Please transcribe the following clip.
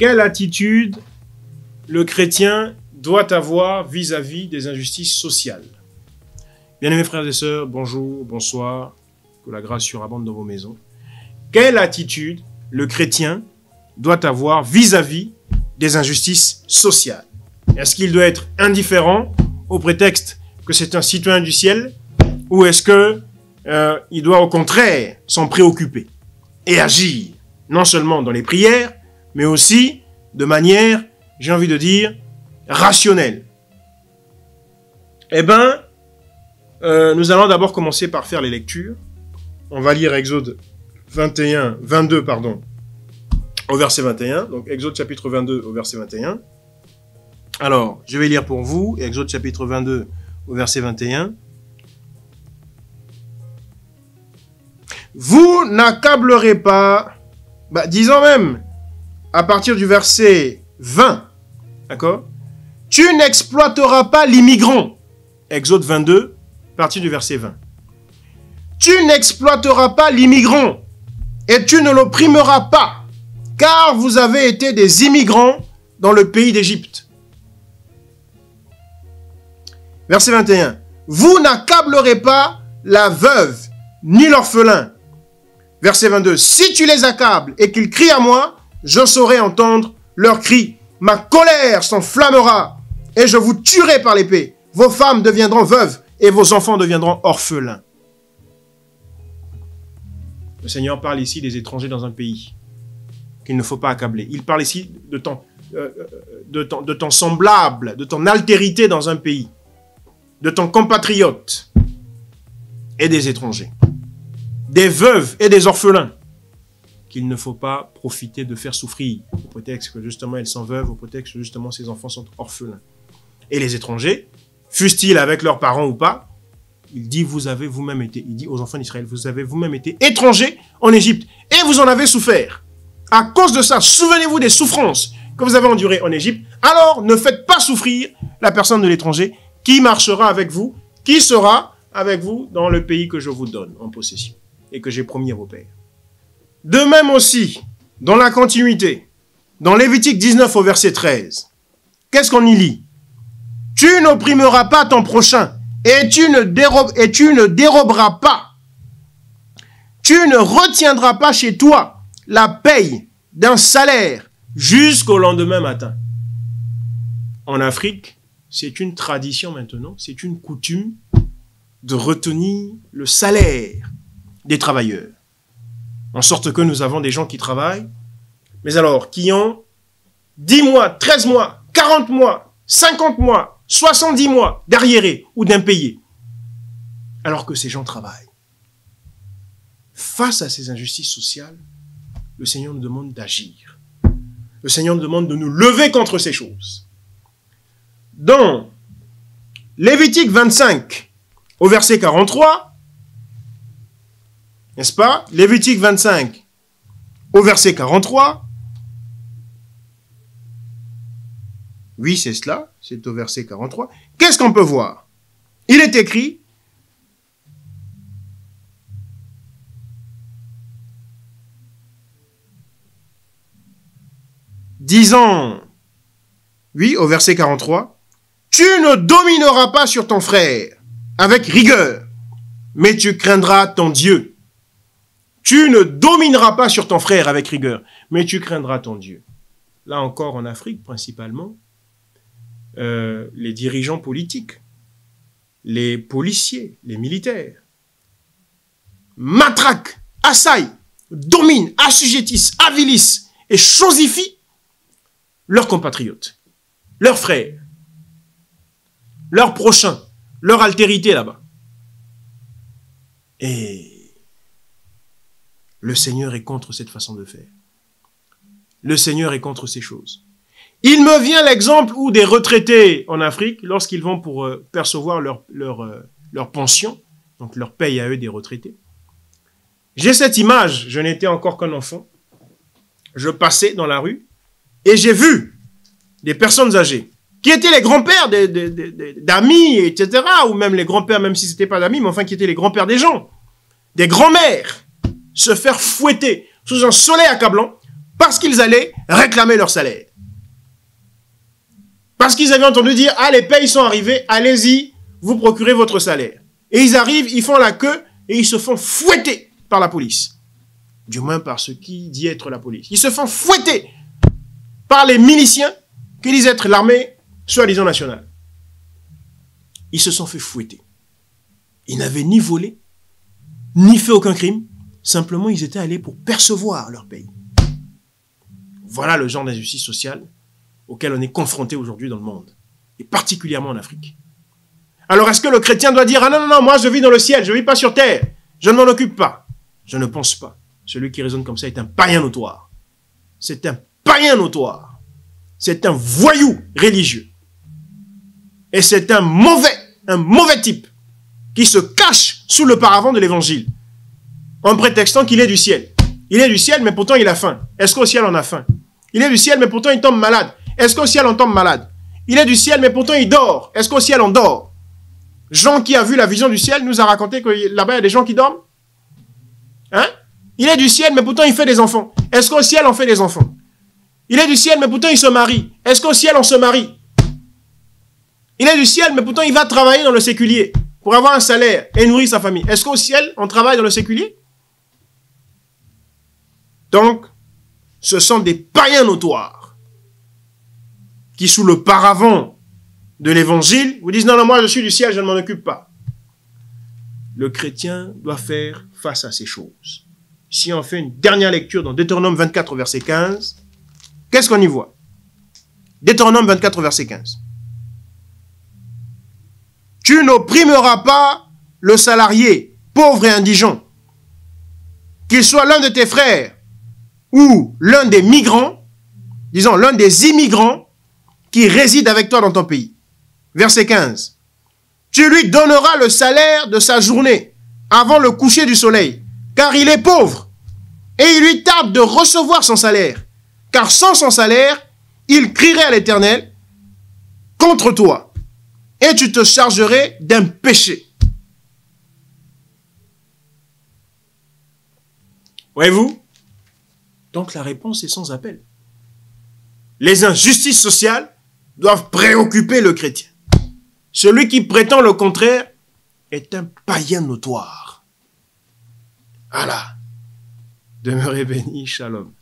quelle attitude le chrétien doit avoir vis-à-vis des injustices sociales? Bien-aimés frères et sœurs, bonjour, bonsoir, que la grâce surabonde dans vos maisons. Quelle attitude le chrétien doit avoir vis-à-vis des injustices sociales? Est-ce qu'il doit être indifférent au prétexte que c'est un citoyen du ciel, ou est-ce que il doit au contraire s'en préoccuper et agir, non seulement dans les prières, mais aussi de manière, j'ai envie de dire, rationnelle? Eh bien, nous allons d'abord commencer par faire les lectures. On va lire Exode 22, au verset 21. Donc, Exode chapitre 22 au verset 21. Alors, je vais lire pour vous, Exode chapitre 22 au verset 21. Vous n'accablerez pas, disons même, à partir du verset 20, d'accord? Tu n'exploiteras pas l'immigrant. Exode 22, à partir du verset 20. Tu n'exploiteras pas l'immigrant et tu ne l'opprimeras pas, car vous avez été des immigrants dans le pays d'Égypte. Verset 21. Vous n'accablerez pas la veuve ni l'orphelin. Verset 22. Si tu les accables et qu'ils crient à moi, je saurai entendre leurs cris. Ma colère s'enflammera et je vous tuerai par l'épée. Vos femmes deviendront veuves et vos enfants deviendront orphelins. Le Seigneur parle ici des étrangers dans un pays qu'il ne faut pas accabler. Il parle ici de ton semblable, de ton altérité dans un pays, de ton compatriote et des étrangers, des veuves et des orphelins, qu'il ne faut pas profiter de faire souffrir, au prétexte que justement elles sont veuves, au prétexte que justement ses enfants sont orphelins. Et les étrangers, fussent-ils avec leurs parents ou pas, il dit, vous avez vous-même été, il dit aux enfants d'Israël, vous avez vous-même été étrangers en Égypte, et vous en avez souffert. À cause de ça, souvenez-vous des souffrances que vous avez endurées en Égypte, alors ne faites pas souffrir la personne de l'étranger qui marchera avec vous, qui sera avec vous dans le pays que je vous donne en possession et que j'ai promis à vos pères. De même aussi, dans la continuité, dans Lévitique 19 au verset 13, qu'est-ce qu'on y lit? Tu n'opprimeras pas ton prochain et tu ne déroberas pas. Tu ne retiendras pas chez toi la paye d'un salaire jusqu'au lendemain matin. En Afrique, c'est une tradition maintenant, c'est une coutume de retenir le salaire des travailleurs. En sorte que nous avons des gens qui travaillent, mais alors qui ont 10 mois, 13 mois, 40 mois, 50 mois, 70 mois d'arriérés ou d'impayés, alors que ces gens travaillent. Face à ces injustices sociales, le Seigneur nous demande d'agir. Le Seigneur nous demande de nous lever contre ces choses. Dans Lévitique 25, au verset 43, n'est-ce pas? Lévitique 25, au verset 43. Oui, c'est cela, c'est au verset 43. Qu'est-ce qu'on peut voir? Il est écrit, disant, oui, au verset 43, tu ne domineras pas sur ton frère avec rigueur, mais tu craindras ton Dieu. Tu ne domineras pas sur ton frère avec rigueur, mais tu craindras ton Dieu. Là encore, en Afrique, principalement, les dirigeants politiques, les policiers, les militaires, matraquent, assaillent, dominent, assujettissent, avilissent et chosifient leurs compatriotes, leurs frères, leurs prochains, leur altérité là-bas. Et le Seigneur est contre cette façon de faire. Le Seigneur est contre ces choses. Il me vient l'exemple où des retraités en Afrique, lorsqu'ils vont pour percevoir leur pension, donc leur paye à eux des retraités. J'ai cette image, je n'étais encore qu'un enfant. Je passais dans la rue et j'ai vu des personnes âgées qui étaient les grands-pères d'amis, etc. Ou même les grands-pères, même si ce n'étaient pas d'amis, mais enfin qui étaient les grands-pères des gens. Des grands-mères se faire fouetter sous un soleil accablant Parce qu'ils allaient réclamer leur salaire. Parce qu'ils avaient entendu dire, ah, les payes sont arrivées, allez-y, vous procurez votre salaire. Et ils arrivent, ils font la queue et ils se font fouetter par la police. Du moins par ce qui dit être la police. Ils se font fouetter par les miliciens qui disent être l'armée soi-disant nationale. Ils se sont fait fouetter. Ils n'avaient ni volé, ni fait aucun crime. Simplement, ils étaient allés pour percevoir leur paye. Voilà le genre d'injustice sociale auquel on est confronté aujourd'hui dans le monde, et particulièrement en Afrique. Alors, est-ce que le chrétien doit dire « Ah non, non, non, moi je vis dans le ciel, je ne vis pas sur terre, je ne m'en occupe pas ». Je ne pense pas. Celui qui raisonne comme ça est un païen notoire. C'est un païen notoire. C'est un voyou religieux. Et c'est un mauvais type qui se cache sous le paravent de l'évangile en prétextant qu'il est du ciel. Il est du ciel, mais pourtant il a faim. Est-ce qu'au ciel on a faim? Il est du ciel, mais pourtant il tombe malade. Est-ce qu'au ciel on tombe malade? Il est du ciel, mais pourtant il dort. Est-ce qu'au ciel on dort? Jean qui a vu la vision du ciel nous a raconté que là-bas il y a des gens qui dorment. Hein? Il est du ciel, mais pourtant il fait des enfants. Est-ce qu'au ciel on fait des enfants? Il est du ciel, mais pourtant il se marie. Est-ce qu'au ciel on se marie? Il est du ciel, mais pourtant il va travailler dans le séculier pour avoir un salaire et nourrir sa famille. Est-ce qu'au ciel on travaille dans le séculier? Donc, ce sont des païens notoires qui, sous le paravent de l'évangile, vous disent « Non, non, moi je suis du ciel, je ne m'en occupe pas ». Le chrétien doit faire face à ces choses. Si on fait une dernière lecture dans Deutéronome 24, verset 15, qu'est-ce qu'on y voit? Deutéronome 24, verset 15. « Tu n'opprimeras pas le salarié, pauvre et indigent, qu'il soit l'un de tes frères, ou l'un des migrants, disons l'un des immigrants qui réside avec toi dans ton pays. » Verset 15. « Tu lui donneras le salaire de sa journée avant le coucher du soleil, car il est pauvre, et il lui tarde de recevoir son salaire, car sans son salaire, il crierait à l'Éternel contre toi, et tu te chargerais d'un péché. » Voyez-vous? Donc la réponse est sans appel. Les injustices sociales doivent préoccuper le chrétien. Celui qui prétend le contraire est un païen notoire. Allah, demeurez bénis, shalom.